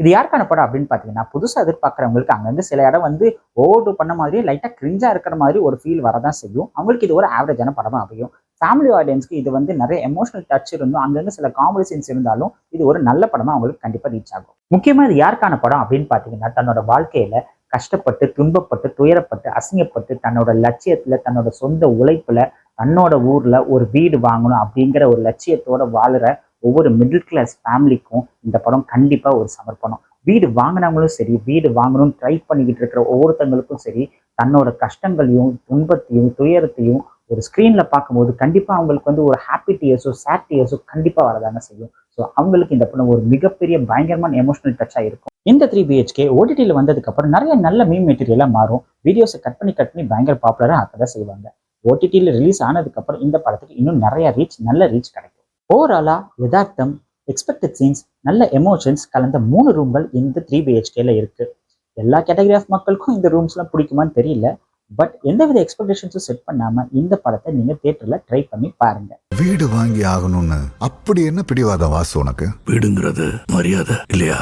இது யாருக்கான படம் அப்படின்னு பார்த்தீங்கன்னா, புதுசா எதிர்பார்க்குறவங்களுக்கு அங்கங்க சில இடம் வந்து ஓவர் டூ பண்ண மாதிரியே லைட்டா கிரிஞ்சா இருக்கிற மாதிரி ஒரு ஃபீல் வரதான் செய்யும். அவங்களுக்கு இது ஒரு ஆவரேஜான படமா அமையும். ஃபேமிலி ஆடியன்ஸ்க்கு இது வந்து நிறைய எமோஷனல் டச் இருந்தும், அங்கங்க சில காமெடி சீன்ஸ் இருந்தாலும், இது ஒரு நல்ல படமா அவங்களுக்கு கண்டிப்பா ரீச் ஆகும். முக்கியமா இது யாருக்கான படம் அப்படின்னு பார்த்தீங்கன்னா, தன்னோட வாழ்க்கையில கஷ்டப்பட்டு, துன்பப்பட்டு, துயரப்பட்டு, அசிங்கப்பட்டு, தன்னோட லட்சியத்துல, தன்னோட சொந்த உழைப்புல, தன்னோட ஊர்ல ஒரு வீடு வாங்கணும் அப்படிங்கிற ஒரு லட்சியத்தோட வாழுற ஒவ்வொரு மிடில் கிளாஸ் ஃபேமிலிக்கும் இந்த படம் கண்டிப்பா ஒரு சமர்ப்பணம். வீடு வாங்கினவங்களும் சரி, வீடு வாங்கணும்னு ட்ரை பண்ணிக்கிட்டு இருக்கிற ஒவ்வொருத்தங்களுக்கும் சரி, தன்னோட கஷ்டங்களையும், துன்பத்தையும், துயரத்தையும் ஒரு ஸ்க்ரீன்ல பார்க்கும்போது கண்டிப்பா அவங்களுக்கு வந்து ஒரு ஹாப்பி டியர்ஸோ, சேட் டியர்ஸோ கண்டிப்பா வரதாங்க செய்யும். ஸோ அவங்களுக்கு இந்த படம் ஒரு மிகப்பெரிய பயங்கரமான எமோஷனல் டச்சா இருக்கும். இந்த 3 பிஹெச்கே ஓடிடியில் வந்ததுக்கு அப்புறம் நிறைய நல்ல மீம் மெட்டீரியலா மாறும். வீடியோஸை கட் பண்ணி பயங்கர பாப்புலரா ஆக்கதான் செய்வாங்க. ஓடிடியில் ரிலீஸ் ஆனதுக்கு அப்புறம் இந்த படத்துக்கு இன்னும் நிறைய நல்ல ரீச் கிடைக்கும். ஓவராலா யதார்த்தம், எக்ஸ்பெக்டட் சீன்ஸ், நல்ல எமோஷன்ஸ் கலந்த 3 ரூம்கள் இந்த 3 பிஹெச்கேல இருக்கு. எல்லா கேட்டகரி ஆஃப் மக்களுக்கும் இந்த ரூம்ஸ்லாம் பிடிக்குமான்னு தெரியல. பட் எந்தவித எக்ஸ்பெக்டேஷன்ஸும் செட் பண்ணாம இந்த படத்தை நீங்க தியேட்டர்ல ட்ரை பண்ணி பாருங்க. வீடு வாங்கி ஆகணும்னு அப்படி என்ன பிடிவாதம் வாசு உனக்கு? வீடுங்கிறது மரியாதை இல்லையா?